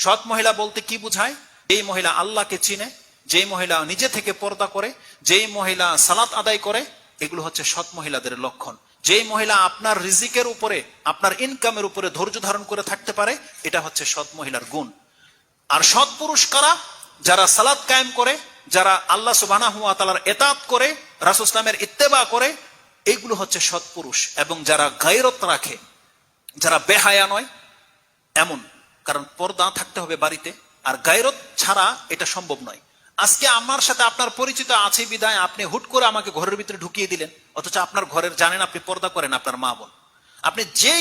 সৎ মহিলা বলতে কি বোঝায়? যেই মহিলা আল্লাহকে চিনে, যেই মহিলা নিজে থেকে পর্দা করে, যেই মহিলা সালাত আদায় করে, এগুলো হচ্ছে সৎ মহিলাদের লক্ষণ। যেই মহিলা আপনার রিজিকের উপরে, আপনার ইনকামের উপরে ধৈর্য ধারণ করে থাকতে পারে, এটা হচ্ছে সৎ মহিলার গুণ। আর সৎ পুরুষ কারা? যারা সালাত কায়েম করে, যারা আল্লাহ সুবহানাহু ওয়া তাআলার ইতাআত করে, রাসূল ইসলামের ইত্তেবা করে, এইগুলো হচ্ছে সৎ পুরুষ। এবং যারা গায়রত রাখে, যারা বেহায়া নয় এমন, কারণ পর্দা থাকতে হবে বাড়িতে, আর গায়রত ছাড়া এটা সম্ভব নয়। আজকে আমার সাথে আপনার পরিচিত আছে বিদায় আপনি হুট করে আমাকে ঘরের ভিতরে ঢুকিয়ে দিলেন, অথচ আপনার ঘরের জানেন আপনি পর্দা করেন, আপনার মা বোন। আপনি যে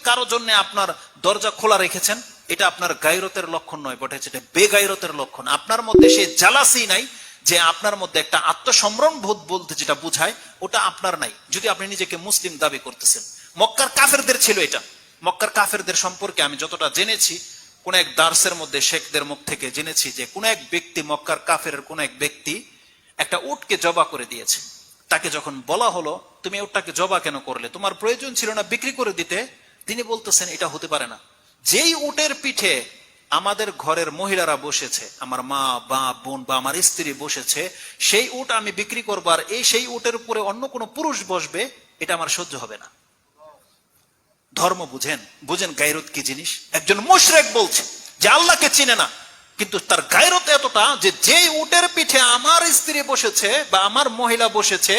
কারো জন্য আপনার দরজা খোলা রেখেছেন, এটা আপনার গায়রতের লক্ষণ নয়, বটে এটা বেগায়রতের লক্ষণ। আপনার মধ্যে সে জালাসি নাই, যে আপনার মধ্যে একটা আত্মসম্ভ্রম বোধ বলতে যেটা বুঝায়, ওটা আপনার নাই, যদি আপনি নিজেকে মুসলিম দাবি করতেছেন। মক্কার কাফেরদের ছিল এটা। মক্কার কাফেরদের সম্পর্কে আমি যতটা জেনেছি, কোন এক দার্সের মধ্যে শেখদের মুখ থেকে জেনেছি যে কোন এক ব্যক্তি, মক্কার কাফেরের কোন এক ব্যক্তি একটা উটকে জবা করে দিয়েছে। তাকে যখন বলা হলো তুমি উটটাকে জবা কেন করলে, তোমার প্রয়োজন ছিল না বিক্রি করে দিতে, তিনি বলতেছেন এটা হতে পারে না। যেই উটের পিঠে আমাদের ঘরের মহিলারা বসেছে, আমার মা বা বোন বা আমার স্ত্রী বসেছে, সেই উট আমি বিক্রি করবার, সেই উটের উপরে অন্য কোনো পুরুষ বসবে, এটা আমার সহ্য হবে না। ধর্ম বুঝেন, বুঝেন গায়রত কি জিনিস। একজন মুশরিক বলছে যে আল্লাহকে চিনে না, কিন্তু তার গায়রত এতটা যে যেই উটের পিঠে আমার স্ত্রী বসেছে বা আমার মহিলা বসেছে,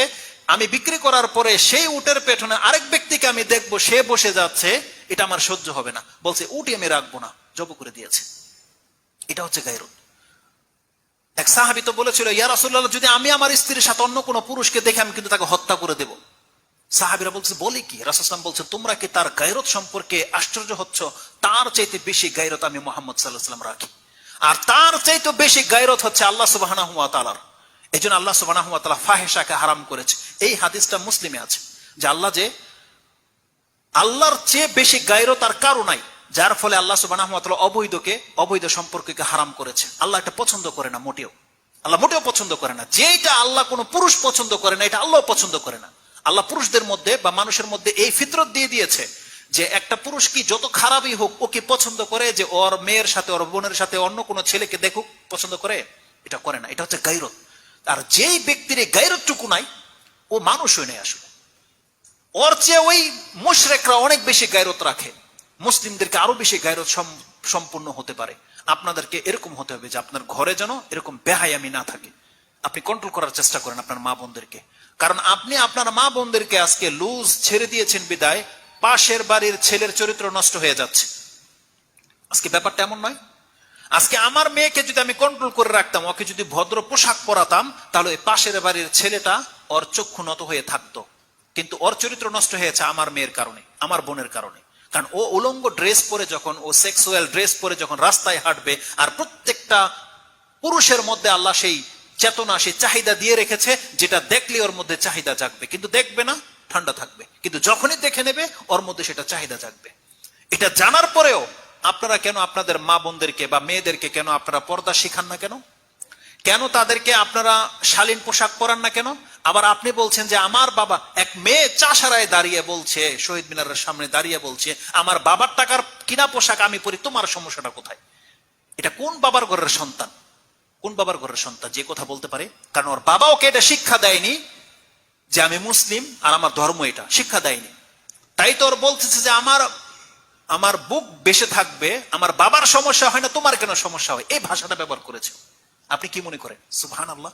আমি বিক্রি করার পরে সেই উটের পেছনে আরেক ব্যক্তিকে আমি দেখবো সে বসে যাচ্ছে, এটা আমার সহ্য হবে না। বলছে উটই আমি রাখবো না, জব করে দিয়েছে। এটা হচ্ছে গায়রত। এক সাহাবী তো বলেছিল, ইয়া রাসূলুল্লাহ, যদি আমি আমার স্ত্রীর সাথে অন্য কোনো পুরুষকে দেখে আমি কিন্তু তাকে হত্যা করে দেব। সাহাবীরা বলছে বলে কি? রাসূল সাল্লাল্লাহু আলাইহি ওয়াসাল্লাম বলছে, তোমরা কি তার গায়রত সম্পর্কে আশ্চর্য হচ্ছ? তার চাইতে বেশি গায়রত আমি মুহাম্মদ সাল্লাল্লাহু আলাইহি ওয়াসাল্লাম রাখি, আর তার চাইতে বেশি গায়রত হচ্ছে আল্লাহ সুবহানাহু ওয়া তাআলার। এজন্য আল্লাহ সুবহানাহু ওয়া তাআলা ফাহিশাকে হারাম করেছে। এই হাদিসটা মুসলিমে আছে যে আল্লাহর চেয়ে বেশি গায়রত আর কারো নাই, যার ফলে আল্লাহ সুবহানাহু ওয়া তাআলা অবৈধ সম্পর্ককে হারাম করেছে। আল্লাহ এটা পছন্দ করে না, মোটেও। আল্লাহ মোটেও পছন্দ করে না। যেটা আল্লাহ কোনো পুরুষ পছন্দ করে না, এটা আল্লাহ পছন্দ করে না। আল্লাহ পুরুষদের মধ্যে বা মানুষের মধ্যে এই ফিতরত দিয়ে দিয়েছে যে একটা পুরুষ কি যত খারাপই হোক, ও কি পছন্দ করে যে ওর মেয়ের সাথে, ওর বোনের সাথে অন্য কোনো ছেলেকে দেখুক? পছন্দ করে? এটা করে না। এটা হচ্ছে গায়রত। আর যেই ব্যক্তির এই গায়রতটুকু নাই, ও মানুষই নেই আসলে। ওর চেয়ে ওই মুশরিকরা অনেক বেশি গায়রত রাখে। মুসলিমদেরকে আরো বেশি গায়রত সম্পূর্ণ হতে পারে। আপনাদেরকে এরকম হতে হবে যে আপনার ঘরে যেন এরকম বেহায়ামি না থাকে। আপনি কন্ট্রোল করার চেষ্টা করেন আপনার মা বোনদেরকে, কারণ আপনি আপনার মা বোনদেরকে আজকে লুজ ছেড়ে দিয়েছেন বিদায় পাশের বাড়ির ছেলের চরিত্র নষ্ট হয়ে যাচ্ছে। আজকে ব্যাপারটা এমন নয়। আজকে আমার মেয়েকে যদি আমি কন্ট্রোল করে রাখতাম, ওকে যদি ভদ্র পোশাক পরাতাম, তাহলে ওই পাশের বাড়ির ছেলেটা ওর চক্ষু নত হয়ে থাকতো। কিন্তু ওর চরিত্র নষ্ট হয়েছে আমার মেয়ের কারণে, আমার বোনের কারণে। কারণ ও উলঙ্গ ড্রেস পরে যখন, ও সেক্সুয়াল ড্রেস পরে যখন রাস্তায় হাঁটবে, আর প্রত্যেকটা পুরুষের মধ্যে আল্লাহ সেই চেতনা, সেই চাহিদা দিয়ে রেখেছে, যেটা দেখলে ওর মধ্যে চাহিদা জাগবে, কিন্তু দেখবে না, ঠান্ডা থাকবে। কিন্তু যখনই দেখে নেবে, ওর মধ্যে সেটা চাহিদা জাগবে। এটা জানার পরেও আপনারা কেন আপনাদের মা বোনদেরকে বা মেয়েদেরকে কেন আপনারা পর্দা শিখান না? কেন তাদেরকে আপনারা শালীন পোশাক পরান না? আবার আপনি বলছেন যে আমার বাবা, এক মেয়ে চাষারায় দাঁড়িয়ে বলছে, শহীদ মিনারের সামনে দাঁড়িয়ে বলছে, আমার বাবার টাকার কিনা পোশাক আমি পরি, তোমার সমস্যাটা কোথায়? এটা কোন বাবার ঘরের সন্তান? কোন বাবার ঘরের সন্তান যে কথা বলতে পারে? কারণ ওর বাবা ওকে এটা শিক্ষা দেয়নি যে আমি মুসলিম আর আমার ধর্ম, এটা শিক্ষা দেয়নি। তাই তো ওর বলতেছে যে আমার বুক বেঁচে থাকবে, আমার বাবার সমস্যা হয় না, তোমার কেন সমস্যা হয়? এই ভাষাটা ব্যবহার করেছে। আপনি কি মনে করেন? সুবহানাল্লাহ।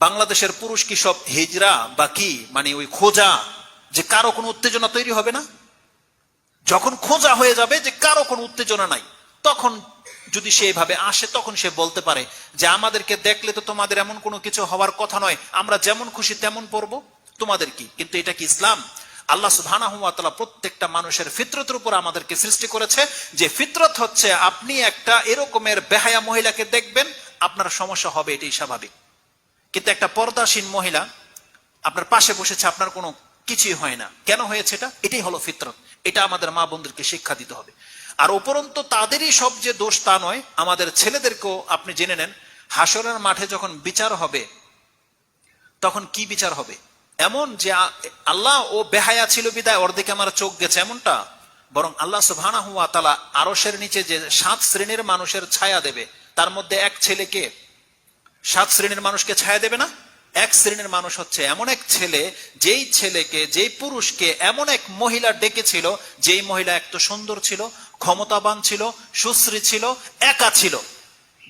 বাংলাদেশের পুরুষ কি সব হিজরা বা কি, মানে ওই খোঁজা, যে কারো কোনো উত্তেজনা তৈরি হবে না? যখন খোঁজা হয়ে যাবে যে কারো কোনো উত্তেজনা নাই, তখন যদি সে এভাবে আসে, তখন সে বলতে পারে যে আমাদেরকে দেখলে তো তোমাদের এমন কোনো কিছু হওয়ার কথা নয়, আমরা যেমন খুশি তেমন পড়বো, তোমাদের কি? কিন্তু এটা কি ইসলাম? আল্লাহ সুবহানাহু ওয়া তাআলা প্রত্যেকটা মানুষের ফিতরতের উপর আমাদেরকে সৃষ্টি করেছে, যে ফিতরত হচ্ছে আপনি একটা এরকমের বেহায়া মহিলাকে দেখবেন, আপনার সমস্যা হবে, এটাই স্বাভাবিক। কিন্তু একটা পর্দাসীন মহিলা আপনার পাশে বসেছে, আপনার কোনো কিছুই হয় না, কেন হয়েছে? এটাই হলো ফিতরত। এটা আমাদের মা বোনদেরকে শিক্ষা দিতে হবে। আর উপরন্তু তাদেরই সব যে দোষ তা নয়, আমাদের ছেলেদেরকেও আপনি জেনে নেন, হাসরের মাঠে যখন বিচার হবে, তখন কি বিচার হবে? এমন যে আল্লাহ ও বেহায়া ছিল বিদায় ওর দিকে আমার চোখ গেছে, এমনটা বরং আল্লাহ সুবহানাহু ওয়া তাআলা আরশের নিচে যে 7 শ্রেণীর মানুষের ছায়া দেবে, তার মধ্যে এক ছেলেকে 7 শ্রেণীর মানুষকে ছায়া দেবে না? এক শ্রেণীর মানুষ হচ্ছে এমন এক ছেলে, যেই ছেলেকে, যেই পুরুষকে এমন এক মহিলা ডেকেছিল, যেই মহিলা এক তো সুন্দর ছিল, ক্ষমতাবান ছিল, সুশ্রী ছিল, একা ছিল,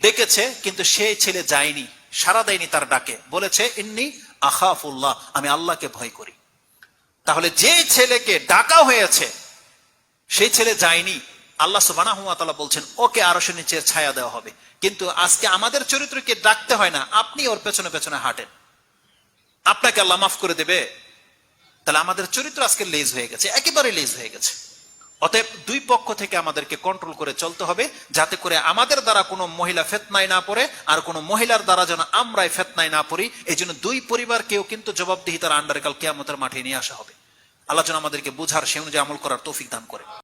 ডেকেছে, কিন্তু সেই ছেলে যায়নি, সাড়া দেয়নি তার ডাকে, বলেছে ইন্নী আখাফুল্লাহ, আমি আল্লাহকে ভয় করি। তাহলে যে ছেলেকে ডাকা হয়েছে সেই ছেলে যায়নি, আল্লাহ সুবহানাহু ওয়া তাআলা বলছেন ওকে আরশের নিচে ছায়া দেওয়া হবে। কিন্তু আজকে আমাদের চরিত্রকে ডাকতে হয় না, আপনি ওর পেছনে পেছনে হাঁটেন, আপনাকে আল্লাহ মাফ করে দেবে। তাহলে আমাদের চরিত্র আজকে লেজ হয়ে গেছে, একেবারে লেজ হয়ে গেছে। অতএব দুই পক্ষ থেকে আমাদেরকে কন্ট্রোল করে চলতে হবে, যাতে করে আমাদের দ্বারা কোনো মহিলা ফিতনায় না পড়ে, আর কোনো মহিলার দ্বারা যেন আমরাই ফিতনায় না পড়ি। এই জন্য দুই পরিবারকেও কিন্তু জবাবদিহিতার আন্ডারে কাল কিয়ামতের মাঠে নিয়ে আসা হবে। আল্লাহ যেন আমাদেরকে বুঝার, সে অনুযায়ী আমল করার তৌফিক দান করে।